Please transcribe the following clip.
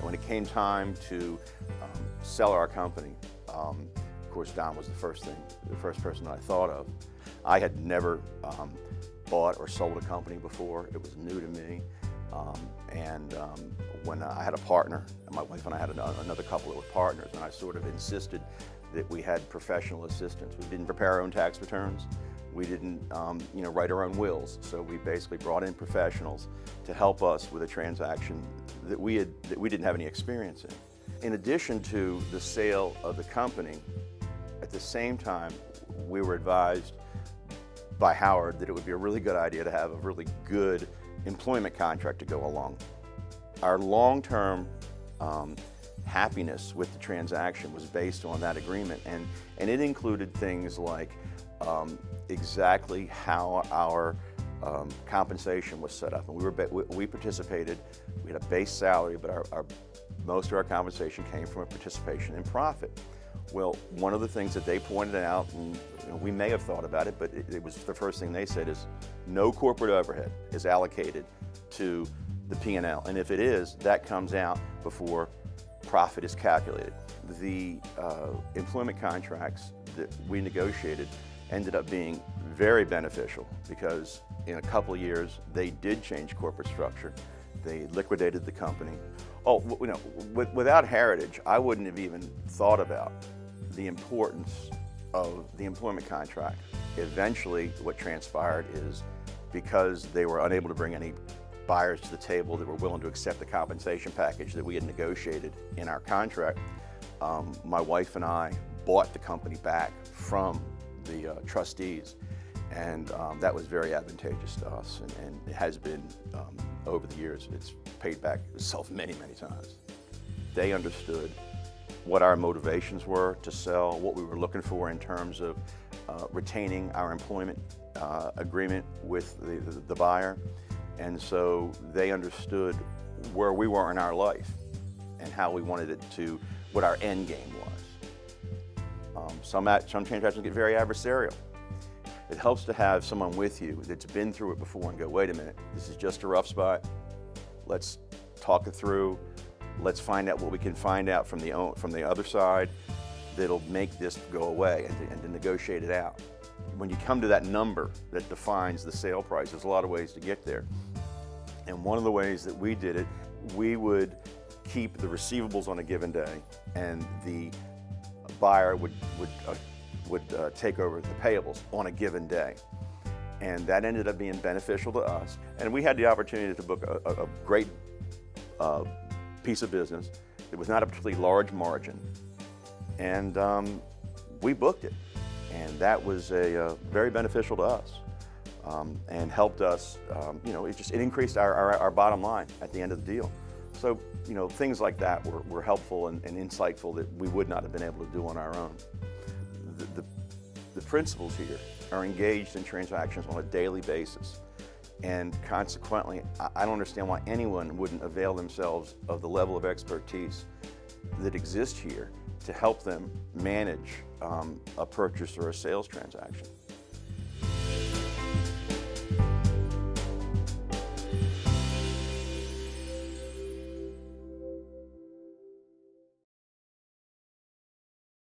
When it came time to sell our company, of course Don was the first person that I thought of. I had never bought or sold a company before. It was new to me. When I had a partner, my wife and I had another couple that were partners, and I sort of insisted that we had professional assistance. We didn't prepare our own tax returns. We didn't write our own wills. So we basically brought in professionals to help us with a transaction that we didn't have any experience in. In addition to the sale of the company, at the same time, we were advised by Howard that it would be a really good idea to have a really good employment contract to go along. Our long-term happiness with the transaction was based on that agreement, and it included things like exactly how our compensation was set up. And we participated. We had a base salary, but most of our compensation came from a participation in profit. Well, one of the things that they pointed out, and we may have thought about it, but it was the first thing they said, is no corporate overhead is allocated to the P&L. And if it is, that comes out before profit is calculated. The employment contracts that we negotiated ended up being very beneficial, because in a couple of years they did change corporate structure. They liquidated the company. Without Heritage, I wouldn't have even thought about the importance of the employment contract. Eventually, what transpired is, because they were unable to bring any buyers to the table that were willing to accept the compensation package that we had negotiated in our contract, my wife and I bought the company back from the trustees, and that was very advantageous to us, and it has been over the years. It's paid back itself many, many times. They understood what our motivations were to sell, what we were looking for in terms of retaining our employment agreement with the buyer, and so they understood where we were in our life and how we wanted it to, what our end game was. Some transactions get very adversarial. It helps to have someone with you that's been through it before and go, wait a minute, this is just a rough spot. Let's talk it through. Let's find out what we can find out from the other side that'll make this go away, and to negotiate it out. When you come to that number that defines the sale price, there's a lot of ways to get there. And one of the ways that we did it, we would keep the receivables on a given day, and the buyer would take over the payables on a given day. And that ended up being beneficial to us. And we had the opportunity to book a great piece of business. It was not a particularly large margin. And we booked it. And that was very beneficial to us, and helped us, it increased our bottom line at the end of the deal. So, things like that were helpful and insightful that we would not have been able to do on our own. The principals here are engaged in transactions on a daily basis, and consequently, I don't understand why anyone wouldn't avail themselves of the level of expertise that exists here to help them manage a purchase or a sales transaction.